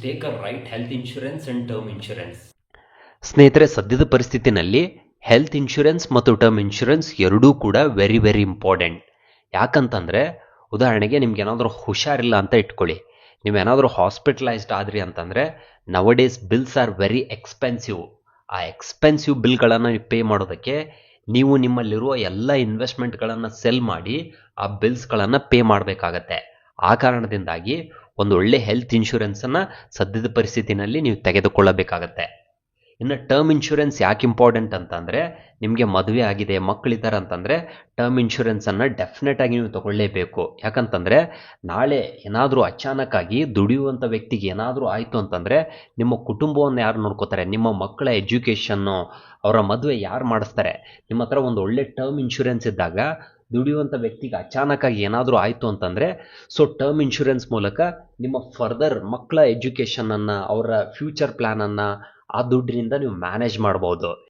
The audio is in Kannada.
take a right health insurance and term insurance. ಸ್ನೇಹಿತರೆ, ಸದ್ಯದ ಪರಿಸ್ಥಿತಿನಲ್ಲಿ ಹೆಲ್ತ್ ಇನ್ಶೂರೆನ್ಸ್ ಮತ್ತು ಟರ್ಮ್ ಇನ್ಶೂರೆನ್ಸ್ ಎರಡೂ ಕೂಡ ವೆರಿ ವೆರಿ ಇಂಪಾರ್ಟೆಂಟ್. ಯಾಕಂತಂದರೆ ಉದಾಹರಣೆಗೆ ನಿಮ್ಗೆ ಏನಾದರೂ ಹುಷಾರಿಲ್ಲ ಅಂತ ಇಟ್ಕೊಳ್ಳಿ, ನೀವೇನಾದರೂ ಹಾಸ್ಪಿಟಲೈಸ್ಡ್ ಆದ್ರಿ ಅಂತಂದರೆ nowadays bills are very expensive. ಆ ಎಕ್ಸ್ಪೆನ್ಸಿವ್ ಬಿಲ್ಗಳನ್ನು ಪೇ ಮಾಡೋದಕ್ಕೆ ನೀವು ನಿಮ್ಮಲ್ಲಿರುವ ಎಲ್ಲ ಇನ್ವೆಸ್ಟ್ಮೆಂಟ್ಗಳನ್ನು ಸೆಲ್ ಮಾಡಿ ಆ ಬಿಲ್ಸ್ಗಳನ್ನು ಪೇ ಮಾಡಬೇಕಾಗತ್ತೆ. ಆ ಕಾರಣದಿಂದಾಗಿ ಒಂದು ಒಳ್ಳೆ ಹೆಲ್ತ್ ಇನ್ಶೂರೆನ್ಸನ್ನು ಸದ್ಯದ ಪರಿಸ್ಥಿತಿನಲ್ಲಿ ನೀವು ತೆಗೆದುಕೊಳ್ಳಬೇಕಾಗತ್ತೆ. ಇನ್ನು ಟರ್ಮ್ ಇನ್ಶೂರೆನ್ಸ್ ಯಾಕೆ ಇಂಪಾರ್ಟೆಂಟ್ ಅಂತಂದರೆ, ನಿಮಗೆ ಮದುವೆ ಆಗಿದೆ, ಮಕ್ಕಳಿದ್ದಾರೆ ಅಂತಂದರೆ ಟರ್ಮ್ ಇನ್ಶೂರೆನ್ಸನ್ನು ಡೆಫಿನೆಟಾಗಿ ನೀವು ತಗೊಳ್ಳೇಬೇಕು. ಯಾಕಂತಂದರೆ ನಾಳೆ ಏನಾದರೂ ಅಚಾನಕ್ಕಾಗಿ ದುಡಿಯುವಂಥ ವ್ಯಕ್ತಿಗೆ ಏನಾದರೂ ಆಯಿತು ಅಂತಂದರೆ ನಿಮ್ಮ ಕುಟುಂಬವನ್ನು ಯಾರು ನೋಡ್ಕೋತಾರೆ, ನಿಮ್ಮ ಮಕ್ಕಳ ಎಜುಕೇಷನ್ನು, ಅವರ ಮದುವೆ ಯಾರು ಮಾಡಿಸ್ತಾರೆ? ನಿಮ್ಮ ಹತ್ರ ಒಂದು ಒಳ್ಳೆ ಟರ್ಮ್ ಇನ್ಶೂರೆನ್ಸ್ ಇದ್ದಾಗ ದುಡಿಯುವಂಥ ವ್ಯಕ್ತಿಗೆ ಅಚಾನಕ್ಕಾಗಿ ಏನಾದರೂ ಆಯಿತು ಅಂತಂದರೆ ಟರ್ಮ್ ಇನ್ಶೂರೆನ್ಸ್ ಮೂಲಕ ನಿಮ್ಮ ಫರ್ದರ್ ಮಕ್ಕಳ ಎಜುಕೇಷನನ್ನು, ಅವರ ಫ್ಯೂಚರ್ ಪ್ಲ್ಯಾನನ್ನು ಆ ದುಡ್ಡಿನಿಂದ ನೀವು ಮ್ಯಾನೇಜ್ ಮಾಡ್ಬೋದು.